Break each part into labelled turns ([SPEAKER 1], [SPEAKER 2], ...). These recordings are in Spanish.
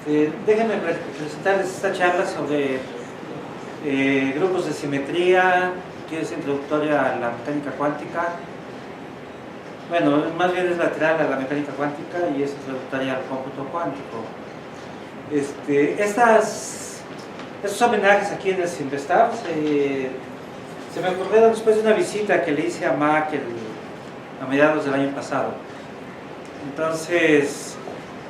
[SPEAKER 1] Déjenme presentarles esta charla sobre grupos de simetría, que es introductoria a la mecánica cuántica. Bueno, más bien es lateral a la mecánica cuántica y es introductoria al cómputo cuántico. Estos homenajes aquí en el Simvestab se me ocurrieron después de una visita que le hice a Mac a mediados del año pasado. Entonces,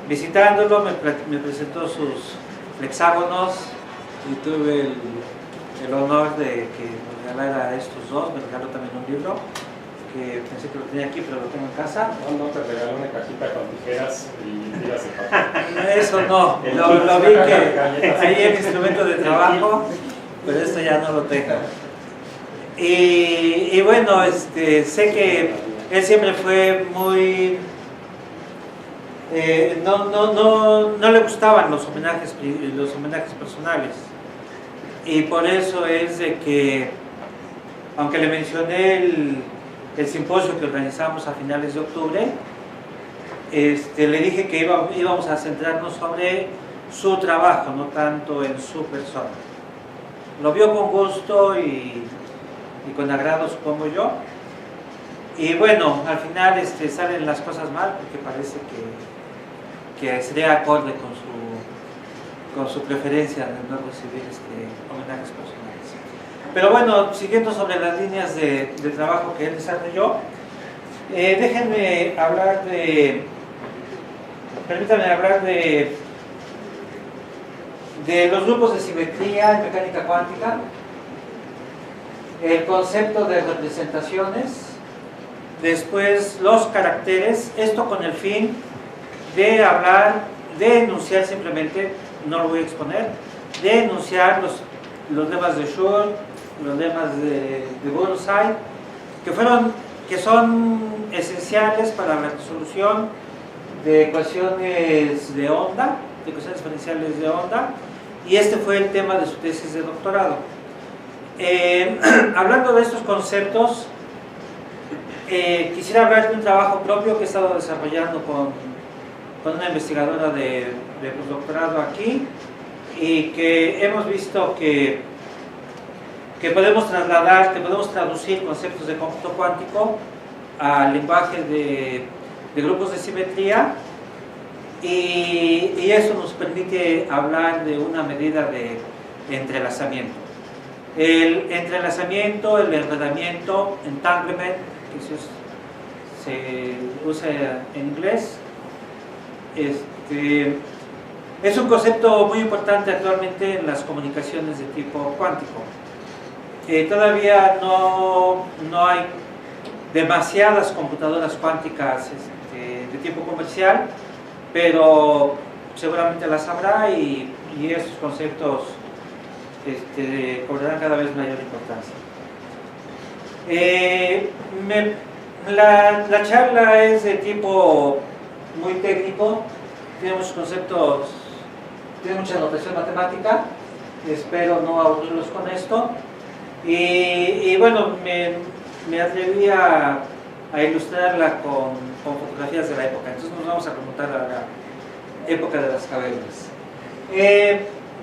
[SPEAKER 1] visitándolo, me presentó sus hexágonos y tuve el honor de que me regalara estos dos. Me regaló también un libro que pensé que lo tenía aquí, pero lo tengo en casa.
[SPEAKER 2] No, te regaló una cajita con tijeras y tiras de papel.
[SPEAKER 1] Eso no, lo vi que ahí el instrumento de trabajo, pero esto ya no lo tengo. Y bueno, sé que él siempre fue muy... no le gustaban los homenajes personales, y por eso es de que, aunque le mencioné el simposio que organizamos a finales de octubre, le dije que íbamos a centrarnos sobre su trabajo, no tanto en su persona. Lo vio con gusto y con agrado, supongo yo. Y bueno, al final salen las cosas mal, porque parece que sería acorde con su preferencia de no recibir homenajes personales. Pero bueno, siguiendo sobre las líneas de trabajo que él desarrolló, permítanme hablar de los grupos de simetría en mecánica cuántica, el concepto de representaciones, después los caracteres, esto con el fin de enunciar simplemente, no lo voy a exponer, de enunciar los lemas de Schur, los lemas de Burnside, que son esenciales para la resolución de ecuaciones de onda, de ecuaciones diferenciales de onda, y este fue el tema de su tesis de doctorado. Hablando de estos conceptos, quisiera hablar de un trabajo propio que he estado desarrollando con una investigadora de postdoctorado aquí, y que hemos visto que podemos traducir conceptos de cómputo cuántico al lenguaje de grupos de simetría, y eso nos permite hablar de una medida de entrelazamiento. El entrelazamiento, el enredamiento, entanglement, que se usa en inglés, es un concepto muy importante actualmente en las comunicaciones de tipo cuántico. Todavía no hay demasiadas computadoras cuánticas de tipo comercial, pero seguramente las habrá, y esos conceptos cobrarán cada vez mayor importancia. La charla es de tipo muy técnico, tiene muchos conceptos, tiene mucha notación matemática, espero no aburrirlos con esto, y bueno, me atreví a ilustrarla con fotografías de la época. Entonces nos vamos a remontar a la época de las cavernas.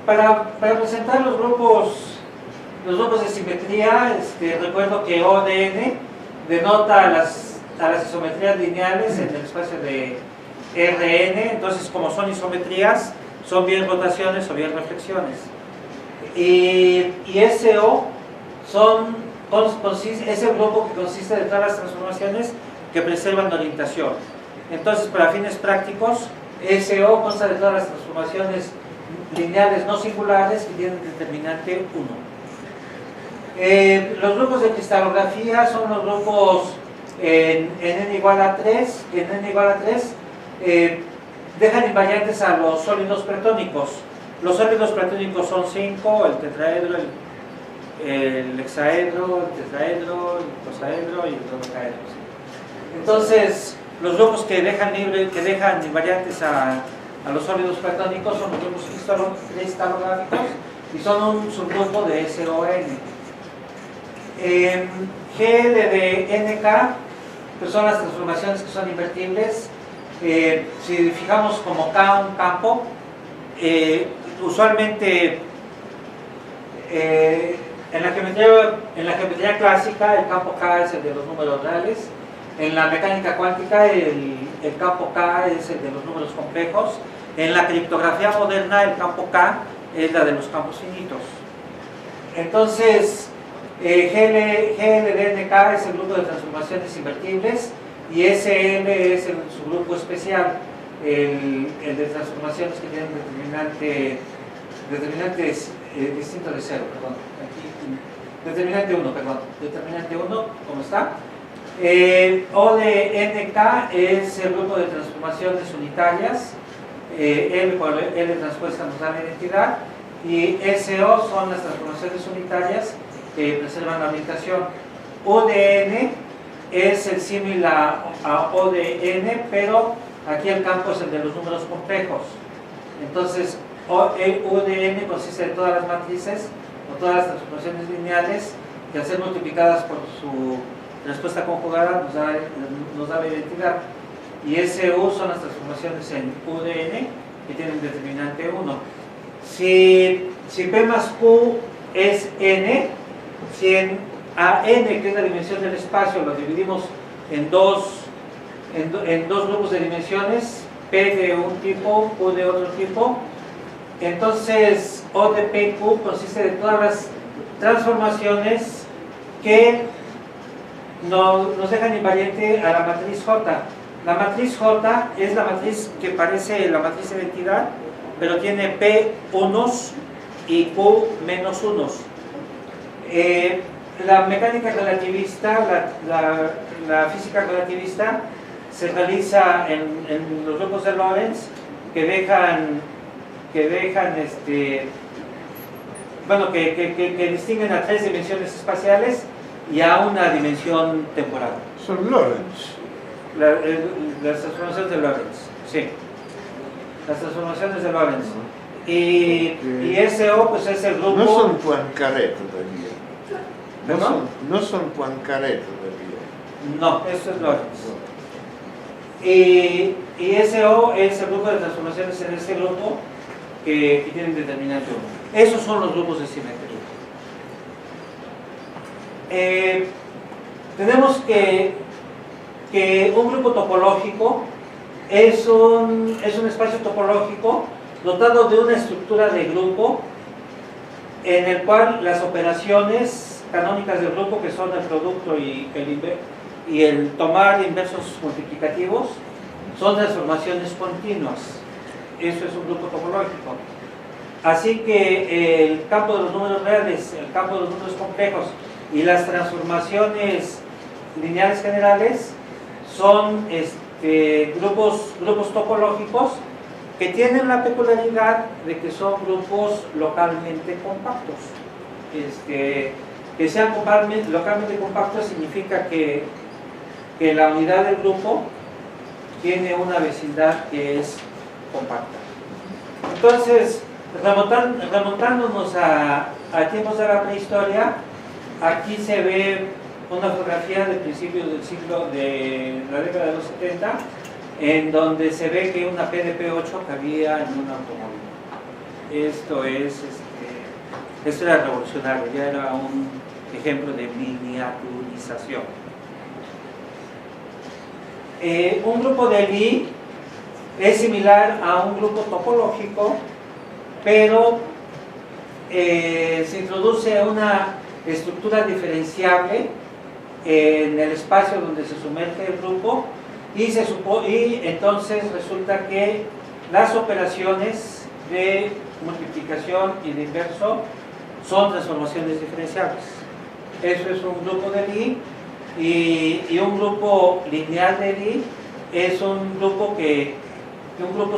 [SPEAKER 1] Para presentar los grupos de simetría, recuerdo que ODN denota a las isometrías lineales en el espacio de Rn. Entonces, como son isometrías, son bien rotaciones o bien reflexiones. Y SO es el grupo que consiste de todas las transformaciones que preservan la orientación. Entonces, para fines prácticos, SO consta de todas las transformaciones lineales no singulares que tienen determinante 1. Los grupos de cristalografía son los grupos en n igual a 3, que en n igual a 3 dejan invariantes a los sólidos platónicos. Los sólidos platónicos son 5, el tetraedro, el hexaedro, el tetraedro, el dosaedro y el dodecaedro. Entonces, los grupos que dejan invariantes a los sólidos platónicos son los grupos cristalográficos y son un subgrupo de SON. G de NK, pues son las transformaciones que son invertibles. Si fijamos como K un campo, Usualmente en la geometría clásica el campo K es el de los números reales, en la mecánica cuántica el campo K es el de los números complejos, en la criptografía moderna el campo K es la de los campos finitos. Entonces GLDNK es el grupo de transformaciones invertibles y SL es su grupo especial, el de transformaciones que tienen determinantes distintos de cero, perdón. Aquí, determinante 1, ¿cómo está? O de NK es el grupo de transformaciones unitarias, L por L transpuesta nos da la identidad, y SO son las transformaciones unitarias que preservan la orientación. O de N es el símil a O de N, pero aquí el campo es el de los números complejos. Entonces, U de N consiste de todas las matrices o todas las transformaciones lineales que al ser multiplicadas por su respuesta conjugada nos da la identidad. Y SU son las transformaciones en U de N que tienen determinante 1. Si P más Q es N, si en AN, que es la dimensión del espacio, lo dividimos en dos grupos de dimensiones, P de un tipo, Q de otro tipo, entonces O de PQ consiste de todas las transformaciones que nos dejan invariante a la matriz J. La matriz J es la matriz que parece la matriz de identidad, pero tiene P unos y Q menos unos. La mecánica relativista, la física relativista se realiza en los grupos de Lorentz que dejan que distinguen a 3 dimensiones espaciales y a una dimensión temporal.
[SPEAKER 3] Son Lorentz.
[SPEAKER 1] Las transformaciones de Lorentz, sí. Las transformaciones de Lorentz. Y SO pues es el grupo...
[SPEAKER 3] No son Poincaré todavía. No son Poincaré todavía.
[SPEAKER 1] No, eso es Lorentz. Y SO es el grupo de transformaciones en este grupo que tienen determinante 1. Esos son los grupos de simetría. Tenemos que un grupo topológico es un espacio topológico dotado de una estructura de grupo en el cual las operaciones canónicas del grupo, que son el producto y el tomar inversos multiplicativos, son transformaciones continuas. Eso es un grupo topológico. Así que el campo de los números reales, el campo de los números complejos y las transformaciones lineales generales son grupos topológicos que tienen la peculiaridad de que son grupos localmente compactos. Que sean localmente compactos significa que la unidad del grupo tiene una vecindad que es compacta. Entonces, remontándonos a tiempos de la prehistoria, aquí se ve una fotografía de principios del siglo de la década de los 70, en donde se ve que una PDP-8 cabía en un automóvil. Esto era revolucionario, ya era un ejemplo de miniaturización. Un grupo de Lie es similar a un grupo topológico, pero se introduce una estructura diferenciable en el espacio donde se sumerge el grupo y entonces resulta que las operaciones de multiplicación y de inverso son transformaciones diferenciables. Eso es un grupo de Lie, y un grupo lineal de Lie es un grupo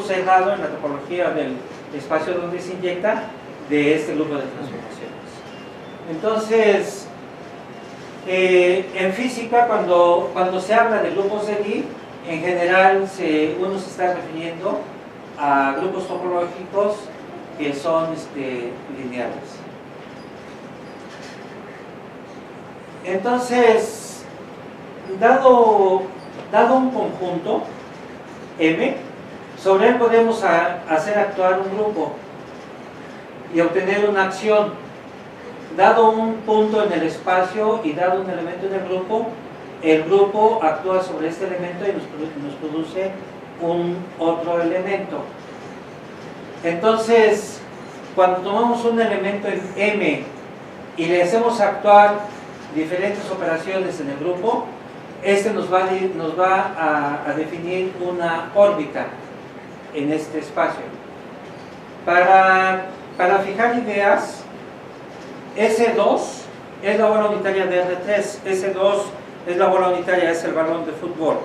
[SPEAKER 1] cerrado en la topología del espacio donde se inyecta de este grupo de transformaciones. Entonces, en física, cuando se habla de grupos de Lie, en general uno se está refiriendo a grupos topológicos que son lineales. Entonces, dado un conjunto M, Sobre él podemos hacer actuar un grupo y obtener una acción. Dado un punto en el espacio y dado un elemento en el grupo actúa sobre este elemento y nos produce un otro elemento. Entonces, cuando tomamos un elemento en M y le hacemos actuar diferentes operaciones en el grupo, este nos va a definir una órbita en este espacio. Para fijar ideas, S2 es la bola unitaria de R3, S2 es la bola unitaria, es el balón de fútbol.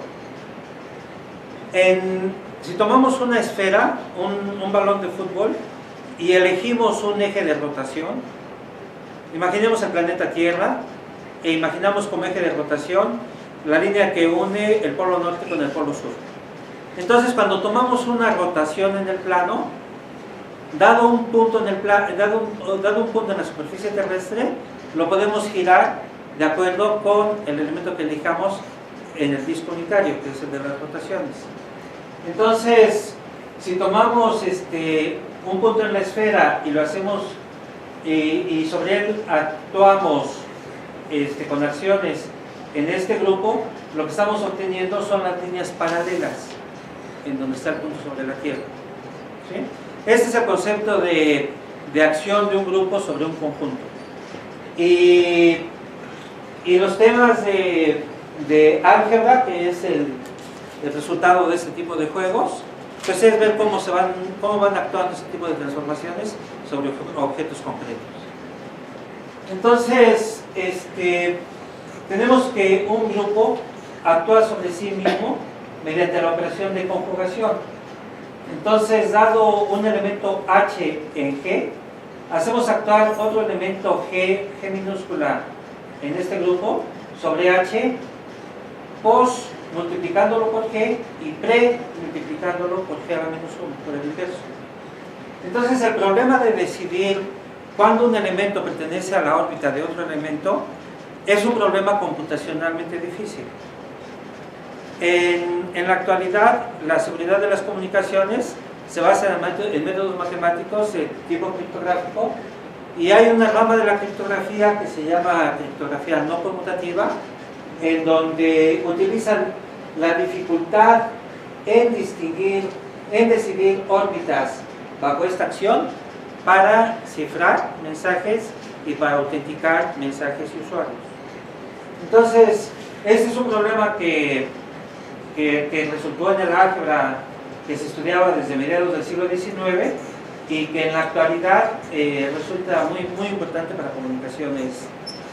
[SPEAKER 1] Si tomamos una esfera, un balón de fútbol, y elegimos un eje de rotación, imaginemos el planeta Tierra, e imaginamos como eje de rotación la línea que une el polo norte con el polo sur. Entonces, cuando tomamos una rotación en el plano, dado un punto en la superficie terrestre, lo podemos girar de acuerdo con el elemento que elijamos en el disco unitario, que es el de las rotaciones. Entonces, si tomamos un punto en la esfera y lo hacemos y sobre él actuamos con acciones en este grupo, lo que estamos obteniendo son las líneas paralelas en donde está el punto sobre la Tierra. ¿Sí? Este es el concepto de acción de un grupo sobre un conjunto. Y los temas de álgebra, que es el resultado de este tipo de juegos, pues es ver cómo van actuando este tipo de transformaciones sobre objetos concretos. Entonces, tenemos que un grupo actúa sobre sí mismo mediante la operación de conjugación. Entonces, dado un elemento H en G, hacemos actuar otro elemento G minúscula en este grupo sobre H, pos multiplicándolo por G y pre multiplicándolo por G a la menos 1, por el inverso. Entonces, el problema de decidir cuándo un elemento pertenece a la órbita de otro elemento es un problema computacionalmente difícil. En la actualidad, la seguridad de las comunicaciones se basa en métodos matemáticos de tipo criptográfico, y hay una rama de la criptografía que se llama criptografía no conmutativa, en donde utilizan la dificultad en decidir órbitas bajo esta acción para cifrar mensajes y para autenticar mensajes y usuarios. Entonces, este es un problema que resultó en el álgebra, que se estudiaba desde mediados del siglo XIX y que en la actualidad resulta muy, muy importante para comunicaciones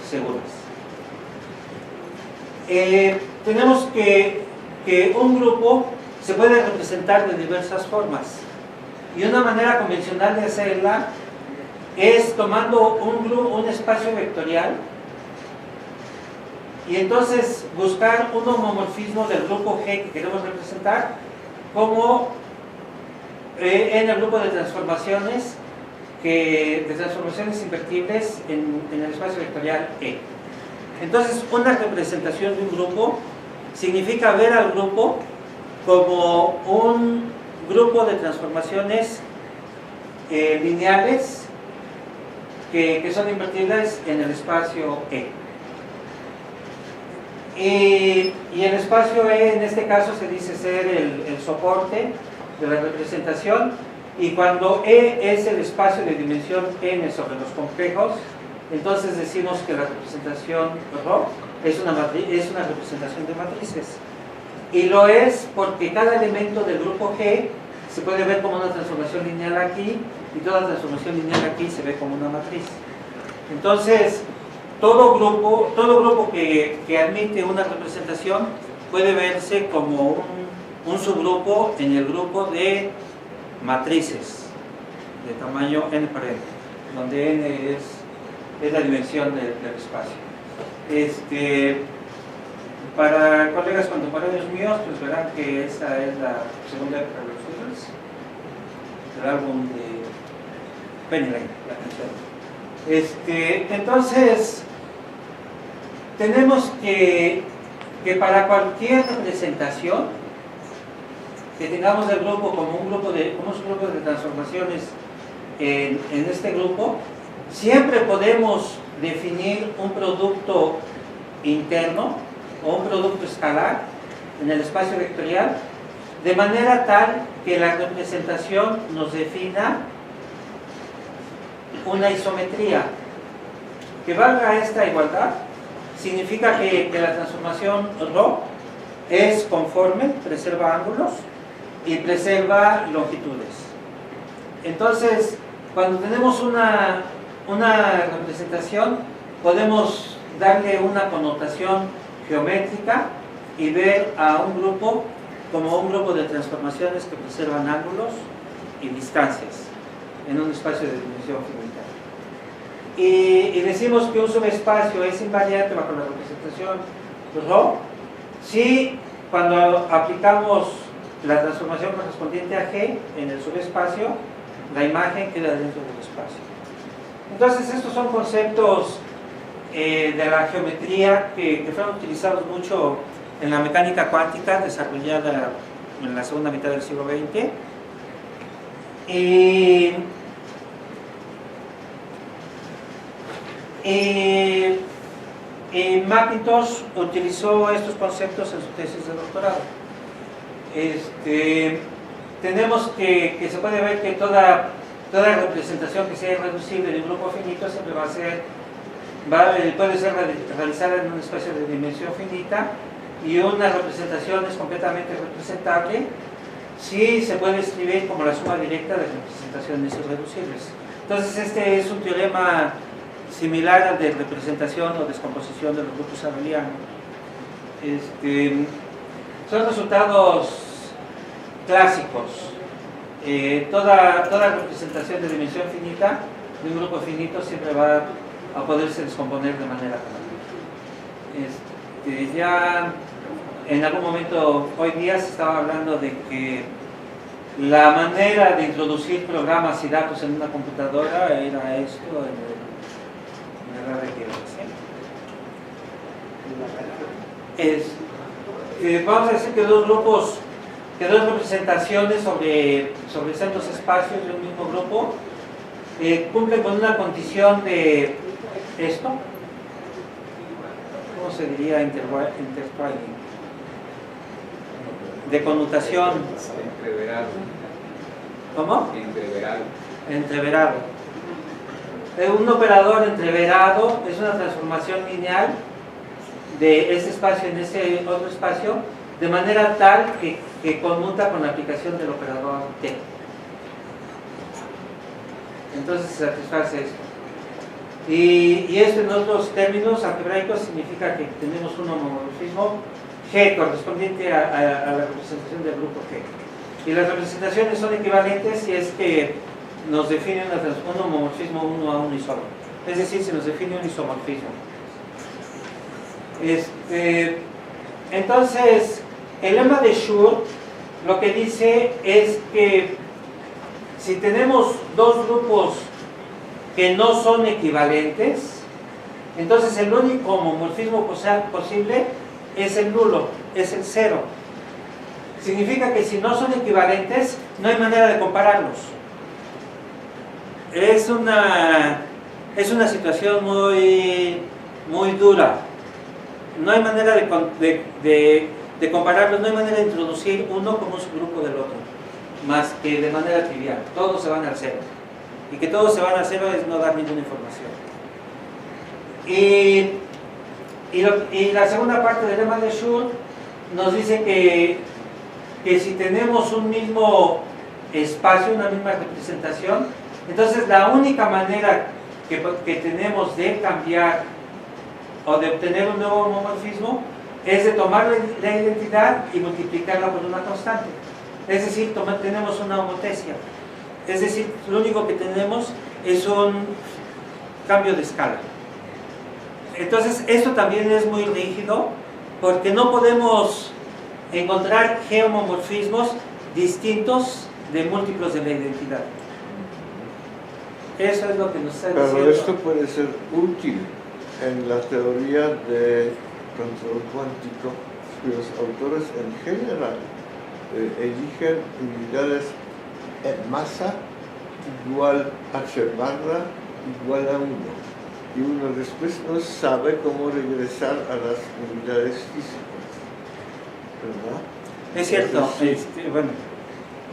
[SPEAKER 1] seguras. Tenemos que un grupo se puede representar de diversas formas, y una manera convencional de hacerla es tomando un espacio vectorial y entonces buscar un homomorfismo del grupo G que queremos representar como en el grupo de transformaciones invertibles en el espacio vectorial E. Entonces, una representación de un grupo significa ver al grupo como un grupo de transformaciones lineales que son invertibles en el espacio E. Y el espacio E en este caso se dice ser el soporte de la representación, y cuando E es el espacio de dimensión n sobre los complejos, entonces decimos que la representación ρ es una representación de matrices, y lo es porque cada elemento del grupo G se puede ver como una transformación lineal aquí, y toda transformación lineal aquí se ve como una matriz. Entonces, todo grupo que admite una representación puede verse como un subgrupo en el grupo de matrices de tamaño n par n, donde n es la dimensión del espacio. Para colegas contemporáneos míos, pues verán que esa es la segunda época de los Beatles, el álbum de Penny Lane, la canción. Entonces, tenemos que para cualquier representación que tengamos el grupo como un grupo de transformaciones en este grupo, siempre podemos definir un producto interno o un producto escalar en el espacio vectorial, de manera tal que la representación nos defina una isometría. Que valga esta igualdad significa que la transformación ρ es conforme, preserva ángulos y preserva longitudes. Entonces, cuando tenemos una representación, podemos darle una connotación geométrica y ver a un grupo como un grupo de transformaciones que preservan ángulos y distancias en un espacio de dimensión finita. Y decimos que un subespacio es invariante bajo la representación ρ si cuando aplicamos la transformación correspondiente a G en el subespacio, la imagen queda dentro del espacio. Entonces estos son conceptos de la geometría que fueron utilizados mucho en la mecánica cuántica desarrollada en la segunda mitad del siglo XX. Y McIntosh utilizó estos conceptos en su tesis de doctorado. Tenemos que se puede ver que toda representación que sea irreducible de un grupo finito siempre puede ser realizada en un espacio de dimensión finita, y una representación es completamente representable si se puede escribir como la suma directa de representaciones irreducibles. Entonces este es un teorema similar al de representación o descomposición de los grupos abelianos. Son resultados clásicos. Toda representación de dimensión finita de un grupo finito siempre va a poderse descomponer de manera canónica. Ya en algún momento hoy día se estaba hablando de que la manera de introducir programas y datos en una computadora era esto en el RDQ. Vamos a decir que dos representaciones sobre ciertos espacios de un mismo grupo cumplen con una condición de esto. ¿Cómo se diría? Intertwining. De conmutación.
[SPEAKER 4] Entreverado.
[SPEAKER 1] ¿Cómo?
[SPEAKER 4] Entreverado.
[SPEAKER 1] Entreverado. Un operador entreverado es una transformación lineal de ese espacio en ese otro espacio, de manera tal que conmuta con la aplicación del operador T. Entonces se satisface esto. Y esto en otros términos algebraicos significa que tenemos un homomorfismo G correspondiente a la representación del grupo G. Y las representaciones son equivalentes si es que nos define un homomorfismo uno a uno isómorfo. Es decir, si nos define un isomorfismo. Entonces, el lema de Schur lo que dice es que si tenemos dos grupos que no son equivalentes, entonces el único homomorfismo posible es el nulo, es el cero. Significa que si no son equivalentes, no hay manera de compararlos. Es una situación muy dura. No hay manera de compararlos, no hay manera de introducir uno como un subgrupo del otro, más que de manera trivial. Todos se van al cero. Y que todos se van al cero es no dar ninguna información. Y la segunda parte del lema de Schur nos dice que si tenemos un mismo espacio, una misma representación, entonces la única manera que tenemos de cambiar o de obtener un nuevo homomorfismo es de tomar la identidad y multiplicarla por una constante. Es decir, tenemos una homotesia. Es decir, lo único que tenemos es un cambio de escala. Entonces, esto también es muy rígido porque no podemos encontrar geomorfismos distintos de múltiplos de la identidad. Eso es lo que nos está diciendo.
[SPEAKER 3] Pero esto puede ser útil en la teoría de control cuántico, cuyos autores en general eligen unidades en masa igual h barra igual a 1. Y uno después no sabe cómo regresar a las unidades físicas, ¿verdad?
[SPEAKER 1] Es cierto, bueno,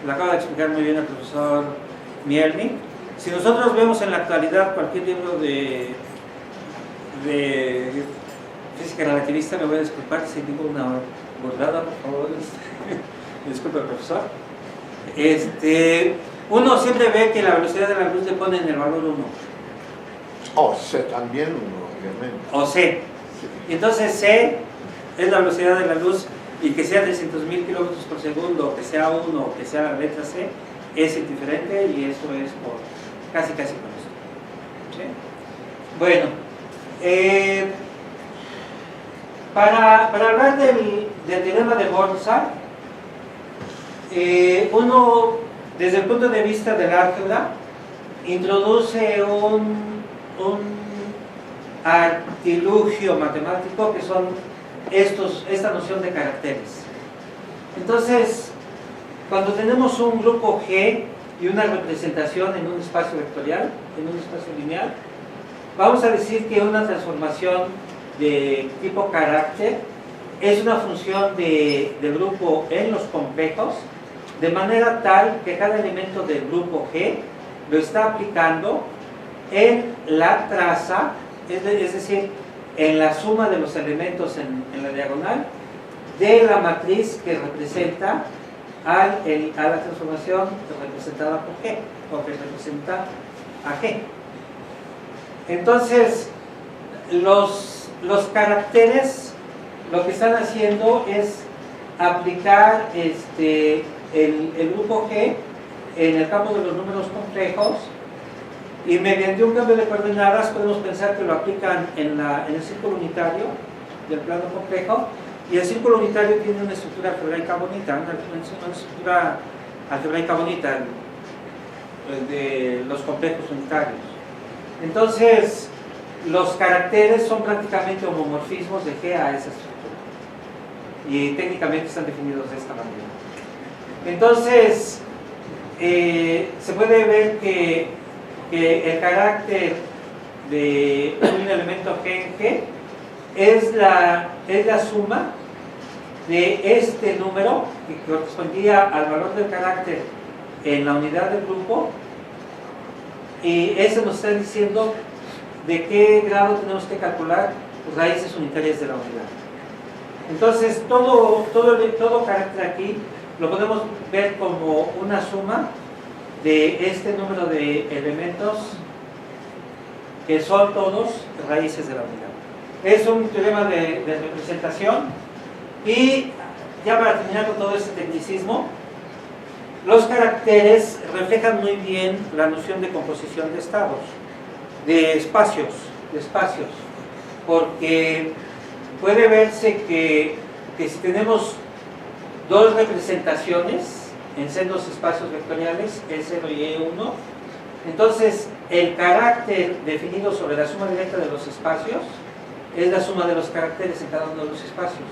[SPEAKER 1] lo acaba de explicar muy bien el profesor Mielnik. Si nosotros vemos en la actualidad cualquier libro de física relativista, me voy a disculpar si digo una burlada, por favor, disculpe profesor. Uno siempre ve que la velocidad de la luz le pone en el valor 1.
[SPEAKER 3] O C también 1, obviamente.
[SPEAKER 1] O C. Y entonces C es la velocidad de la luz, y que sea de 300.000 kilómetros por segundo, o que sea 1, o que sea la letra C, es indiferente, y eso es por casi con eso. ¿Sí? Bueno, para hablar del teorema de Born-Sachs, uno, desde el punto de vista del álgebra, introduce un artilugio matemático que son esta noción de caracteres. Entonces, cuando tenemos un grupo G y una representación en un espacio vectorial, en un espacio lineal, vamos a decir que una transformación de tipo carácter es una función del grupo en los complejos, de manera tal que cada elemento del grupo G lo está aplicando en la traza, es decir, en la suma de los elementos en la diagonal de la matriz que representa a la transformación representada por G, o que representa a G. Entonces, los caracteres lo que están haciendo es aplicar el grupo G en el campo de los números complejos, y mediante un cambio de coordenadas podemos pensar que lo aplican en el círculo unitario del plano complejo, y el círculo unitario tiene una estructura algebraica bonita, una estructura algebraica bonita de los complejos unitarios. Entonces, los caracteres son prácticamente homomorfismos de G a esa estructura, y técnicamente están definidos de esta manera. Entonces, se puede ver que el carácter de un elemento G en G es la suma de este número, que correspondía al valor del carácter en la unidad del grupo, y eso nos está diciendo de qué grado tenemos que calcular las raíces unitarias de la unidad. Entonces, todo carácter aquí lo podemos ver como una suma de este número de elementos que son todos raíces de la unidad. Es un teorema de representación, y ya para terminar con todo este tecnicismo, los caracteres reflejan muy bien la noción de composición de estados, de espacios, porque puede verse que si tenemos dos representaciones en sendos espacios vectoriales, E0 y E1, entonces el carácter definido sobre la suma directa de los espacios es la suma de los caracteres en cada uno de los espacios,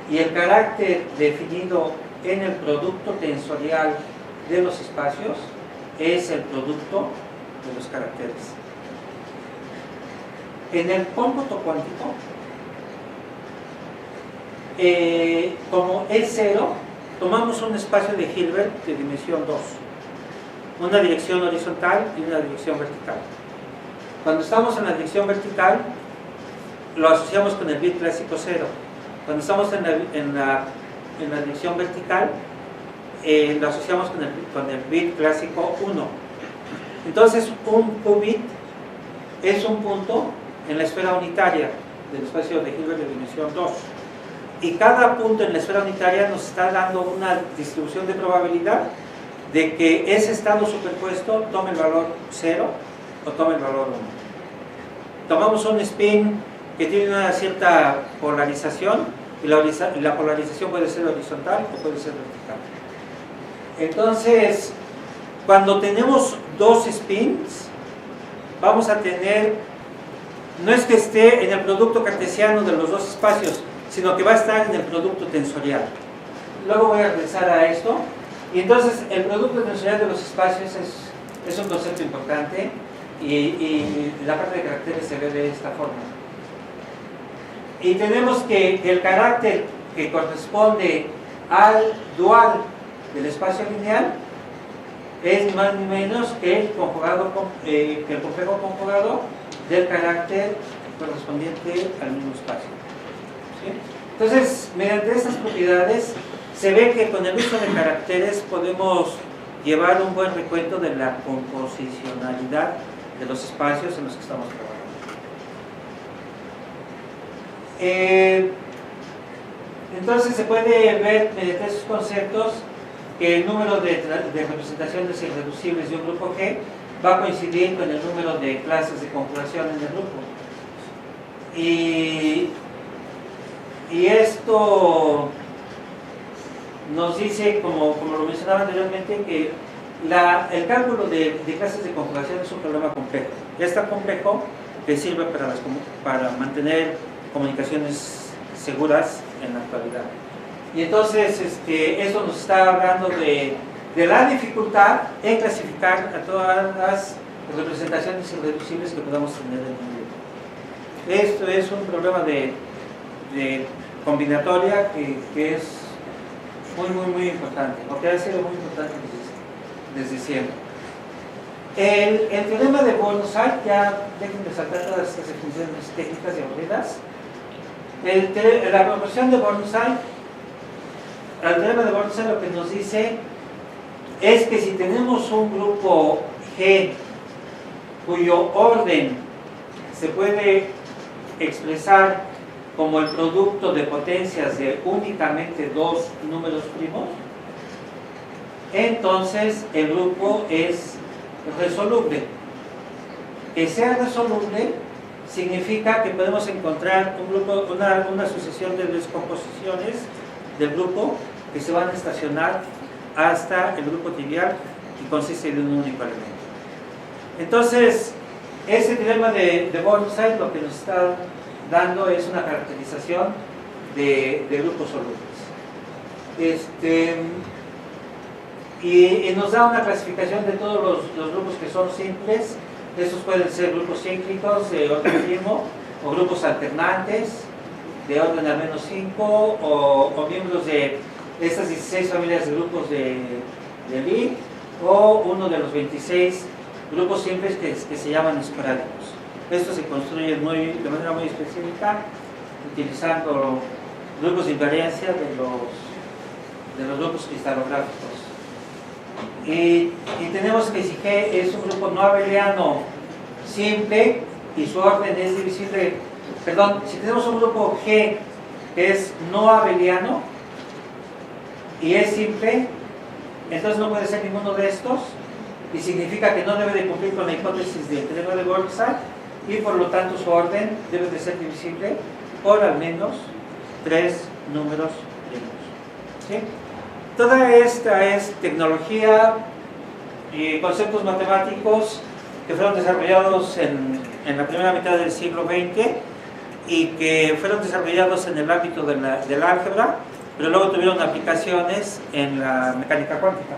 [SPEAKER 1] y el carácter definido en el producto tensorial de los espacios es el producto de los caracteres. En el cómputo cuántico, como E0, tomamos un espacio de Hilbert de dimensión 2, una dirección horizontal y una dirección vertical. Cuando estamos en la dirección vertical, lo asociamos con el bit clásico 0. Cuando estamos en la dirección vertical, lo asociamos con el bit clásico 1. Entonces, un qubit es un punto en la esfera unitaria del espacio de Hilbert de dimensión 2. Y cada punto en la esfera unitaria nos está dando una distribución de probabilidad de que ese estado superpuesto tome el valor 0 o tome el valor 1. Tomamos un spin que tiene una cierta polarización, y la polarización puede ser horizontal o puede ser vertical. Entonces, cuando tenemos dos spins, vamos a tener, no es que esté en el producto cartesiano de los dos espacios, sino que va a estar en el producto tensorial. luego voy a regresar a esto. Y entonces el producto tensorial de los espacios es un concepto importante y la parte de caracteres se ve de esta forma. Y tenemos que el carácter que corresponde al dual del espacio lineal es más ni menos que el complejo conjugado del carácter correspondiente al mismo espacio. ¿Sí? Entonces, mediante estas propiedades se ve que con el uso de caracteres podemos llevar un buen recuento de la composicionalidad de los espacios en los que estamos trabajando. Entonces se puede ver mediante esos conceptos que el número de representaciones irreducibles de un grupo G va a coincidir con el número de clases de conjugación en el grupo. Y esto nos dice, como lo mencionaba anteriormente, que el cálculo de clases de conjugación es un problema complejo. Es tan complejo que sirve para mantener comunicaciones seguras en la actualidad. Y entonces eso nos está hablando de la dificultad en clasificar a todas las representaciones irreducibles que podamos tener en un grupo. Esto es un problema de combinatoria que es muy importante, o que ha sido muy importante desde siempre. El teorema de Burnside, ya déjenme saltar todas estas definiciones técnicas y aburridas. La proporción de Burnside, el teorema de Burnside lo que nos dice es que si tenemos un grupo G cuyo orden se puede expresar como el producto de potencias de únicamente dos números primos, entonces el grupo es resoluble. Que sea resoluble significa que podemos encontrar un grupo, una sucesión de descomposiciones del grupo que se van a estacionar hasta el grupo trivial, que consiste de un único elemento. Entonces, ese teorema de Burnside lo que nos está dando es una caracterización de grupos solubles. Y nos da una clasificación de todos los grupos que son simples. Estos pueden ser grupos cíclicos de orden primo, o grupos alternantes de orden al menos 5, o miembros de estas 16 familias de grupos de Lie, o uno de los 26 grupos simples que se llaman esporádicos. Estos se construyen de manera muy específica utilizando grupos de invariancia de los grupos cristalográficos. Y tenemos que si G es un grupo no abeliano simple y su orden es divisible, perdón, si tenemos un grupo G que es no abeliano y es simple, entonces no puede ser ninguno de estos y significa que no debe de cumplir con la hipótesis del teorema de Burnside y por lo tanto su orden debe de ser divisible por al menos 3 números primos. ¿Sí? Toda esta es tecnología y conceptos matemáticos que fueron desarrollados en la primera mitad del siglo XX y que fueron desarrollados en el ámbito del álgebra, pero luego tuvieron aplicaciones en la mecánica cuántica.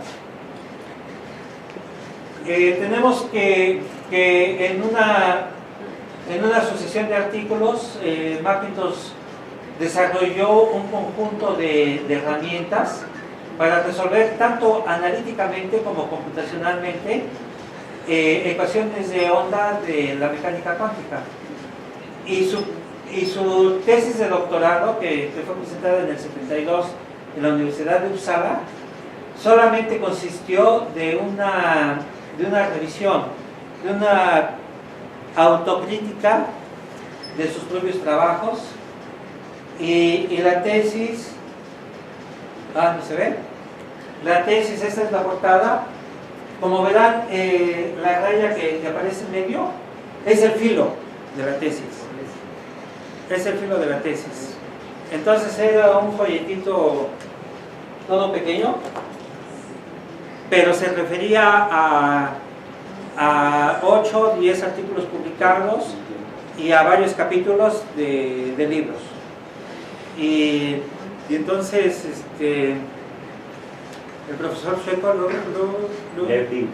[SPEAKER 1] Tenemos que en una sucesión de artículos, Macintosh desarrolló un conjunto de herramientas para resolver tanto analíticamente como computacionalmente ecuaciones de onda de la mecánica cuántica. Y su tesis de doctorado, que fue presentada en el 72 en la Universidad de Uppsala, solamente consistió de una revisión, de una autocrítica de sus propios trabajos y la tesis, ¿no se ve? La tesis, esta es la portada. Como verán, la raya que aparece en medio es el filo de la tesis. Es el filo de la tesis. Entonces era un folletito todo pequeño, pero se refería a 8 o 10 artículos publicados y a varios capítulos de libros. Y entonces el profesor sueco
[SPEAKER 4] Levin.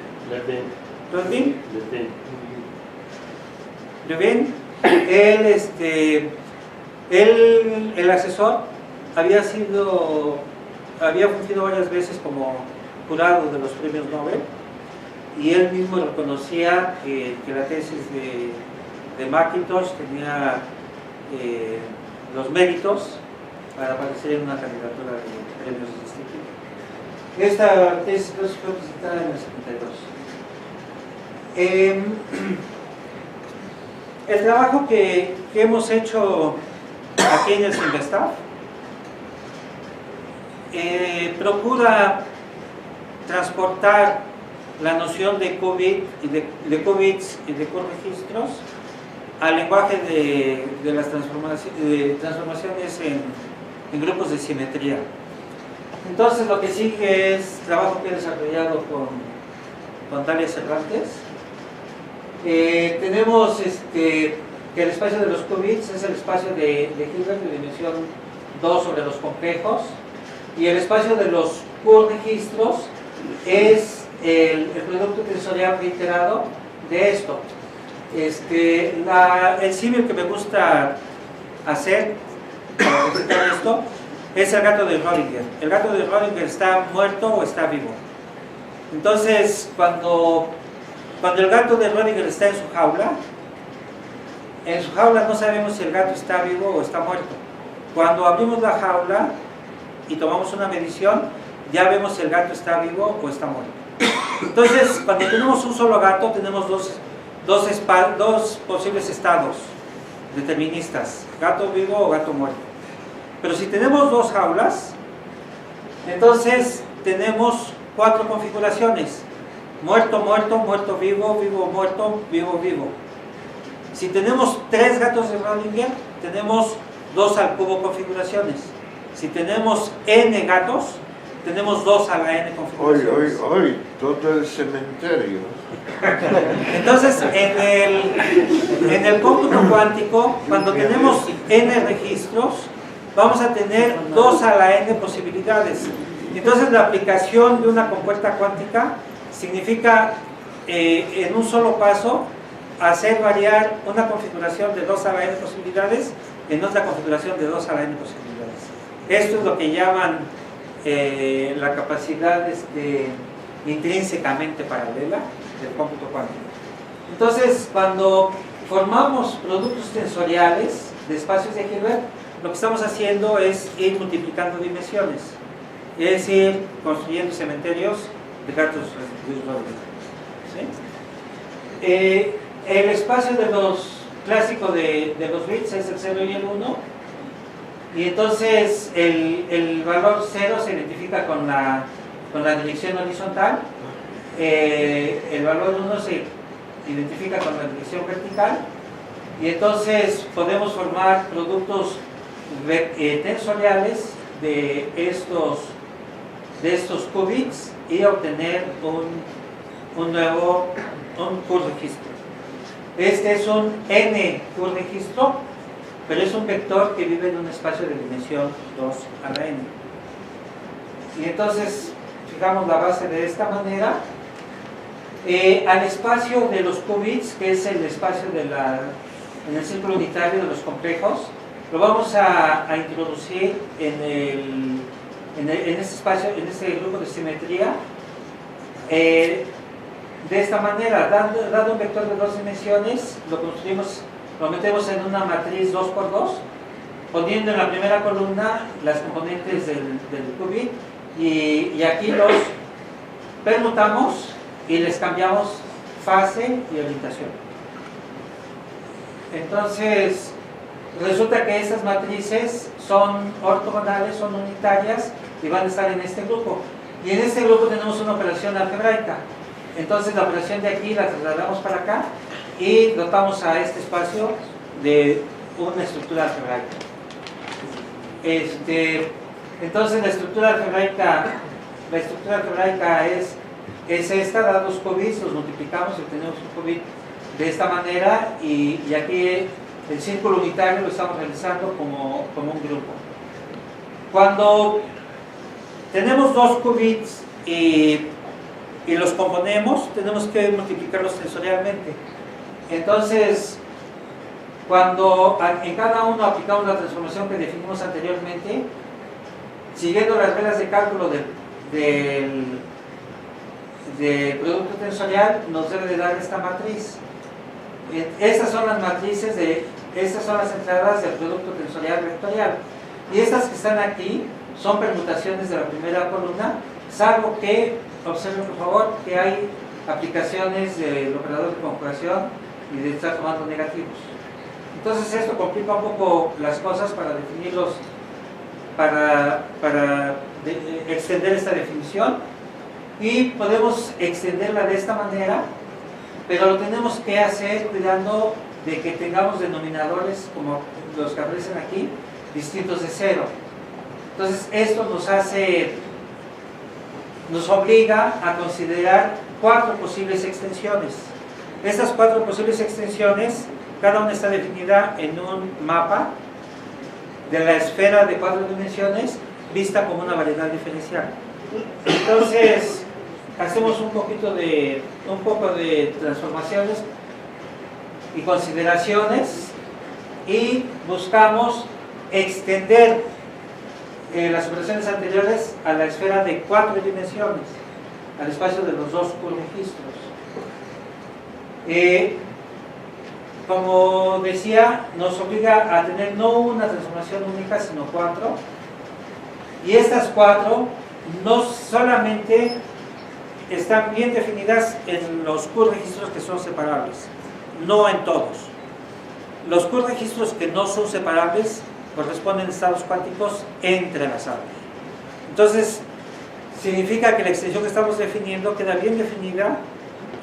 [SPEAKER 1] Levin, el asesor había fungido varias veces como jurado de los premios Nobel, y él mismo reconocía que la tesis de Mackintosh tenía los méritos para aparecer en una candidatura de premios distintivos. Esta tesis fue presentada en el 72. El trabajo que hemos hecho aquí en el Simvestav procura transportar la noción de qubits y de coregistros al lenguaje de las transformaciones en grupos de simetría. Entonces lo que sigue es trabajo que he desarrollado con Dalia Cervantes. Tenemos que el espacio de los qubits es el espacio de Hilbert de dimensión 2 sobre los complejos, y el espacio de los coregistros es el producto tensorial reiterado de esto. El símil que me gusta hacer para representar esto es el gato de Rödinger. El gato de Rödinger está muerto o está vivo. Entonces, cuando el gato de Rödinger está en su jaula no sabemos si el gato está vivo o está muerto. Cuando abrimos la jaula y tomamos una medición, ya vemos si el gato está vivo o está muerto. Entonces, cuando tenemos un solo gato, tenemos dos posibles estados deterministas: gato vivo o gato muerto. Pero si tenemos dos jaulas, entonces tenemos 4 configuraciones: muerto, muerto, muerto, vivo, vivo, muerto, vivo, vivo. Si tenemos 3 gatos de Rödinger, tenemos 2 al cubo configuraciones. Si tenemos n gatos, tenemos 2 a la n configuraciones.
[SPEAKER 3] Hoy, todo el cementerio.
[SPEAKER 1] Entonces, en el cómputo cuántico, cuando tenemos n registros, vamos a tener 2 a la n posibilidades. Entonces, la aplicación de una compuerta cuántica significa, en un solo paso, hacer variar una configuración de 2 a la n posibilidades en otra configuración de 2 a la n posibilidades. Esto es lo que llaman la capacidad intrínsecamente paralela del cómputo cuántico. Entonces, cuando formamos productos tensoriales de espacios de Hilbert, lo que estamos haciendo es ir multiplicando dimensiones, es decir, construyendo cementerios de gatos de Rödinger. ¿Sí? El espacio clásico de los bits es el 0 y el 1, y entonces el valor 0 se identifica con la dirección horizontal, el valor 1 se identifica con la dirección vertical, y entonces podemos formar productos tensoriales de estos qubits y obtener un nuevo coregistro. Este es un n coregistro, pero es un vector que vive en un espacio de dimensión 2 a la n. Y entonces fijamos la base de esta manera. Al espacio de los qubits, que es el espacio en el círculo unitario de los complejos, lo vamos a introducir en este espacio, en este grupo de simetría, de esta manera. Dado un vector de 2 dimensiones, lo metemos en una matriz 2×2, poniendo en la primera columna las componentes del qubit, y aquí los permutamos y les cambiamos fase y orientación. Entonces, resulta que estas matrices son ortogonales, son unitarias, y van a estar en este grupo. Y en este grupo tenemos una operación algebraica. Entonces la operación de aquí la trasladamos para acá y dotamos a este espacio de una estructura algebraica. Entonces la estructura algebraica es esta: da 2 qubits, los multiplicamos y obtenemos un qubit de esta manera, y aquí el círculo unitario lo estamos realizando como un grupo. Cuando tenemos 2 qubits y los componemos, tenemos que multiplicarlos tensorialmente. Entonces, cuando en cada uno aplicamos la transformación que definimos anteriormente, siguiendo las reglas de cálculo del producto tensorial, nos debe de dar esta matriz. Estas son las matrices estas son las entradas del producto tensorial vectorial. Y estas que están aquí son permutaciones de la primera columna, salvo que, observen por favor, que hay aplicaciones del operador de conjugación y de estar tomando negativos. Entonces esto complica un poco las cosas para definirlos, para extender esta definición, y podemos extenderla de esta manera, pero lo tenemos que hacer cuidando de que tengamos denominadores como los que aparecen aquí, distintos de 0. Entonces esto nos obliga a considerar 4 posibles extensiones. Estas 4 posibles extensiones, cada una está definida en un mapa de la esfera de 4 dimensiones vista como una variedad diferencial. Entonces hacemos un poco de transformaciones y consideraciones y buscamos extender las operaciones anteriores a la esfera de 4 dimensiones, al espacio de los 2 subregistros. Como decía, nos obliga a tener no una transformación única, sino 4. Y estas 4 no solamente están bien definidas en los Q-registros que son separables, no en todos. Los Q-registros que no son separables corresponden a estados cuánticos entrelazados. Entonces, significa que la extensión que estamos definiendo queda bien definida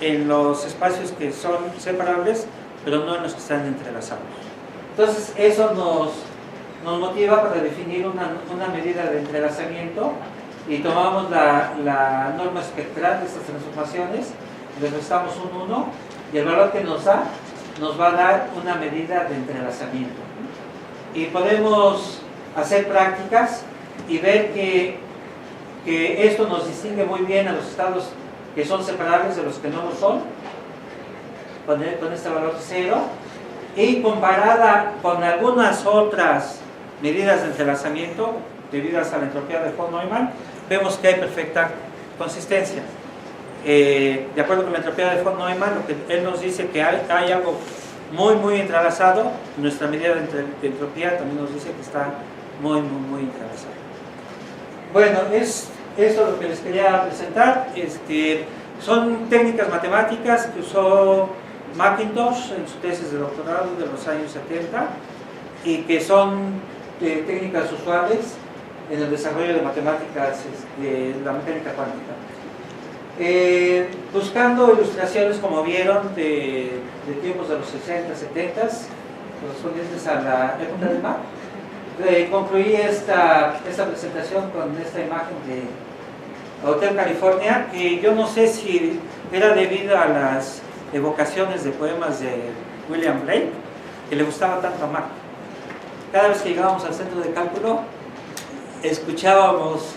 [SPEAKER 1] en los espacios que son separables, pero no en los que están entrelazados. Entonces, eso nos motiva para definir una medida de entrelazamiento, y tomamos la norma espectral de estas transformaciones, le restamos un 1, y el valor que nos da nos va a dar una medida de entrelazamiento. Y podemos hacer prácticas y ver que esto nos distingue muy bien a los estados que son separables de los que no lo son, con este valor 0, y comparada con algunas otras medidas de entrelazamiento debidas a la entropía de von Neumann, vemos que hay perfecta consistencia. De acuerdo con la entropía de von Neumann, lo que él nos dice que hay algo muy entrelazado, nuestra medida de entropía también nos dice que está muy entrelazado. Bueno, es eso lo que les quería presentar. Son técnicas matemáticas que usó McIntosh en su tesis de doctorado de los años 70 y que son técnicas usuales en el desarrollo de matemáticas de la mecánica cuántica. Buscando ilustraciones, como vieron, de tiempos de los 60, 70, correspondientes a la época del Mac, concluí esta presentación con esta imagen de Hotel California, que yo no sé si era debido a las evocaciones de poemas de William Blake, que le gustaba tanto a Mac. Cada vez que llegábamos al centro de cálculo, escuchábamos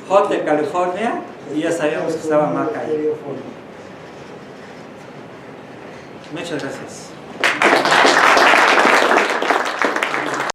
[SPEAKER 1] Hotel California y ya sabíamos que estaba Mac ahí. Muchas gracias.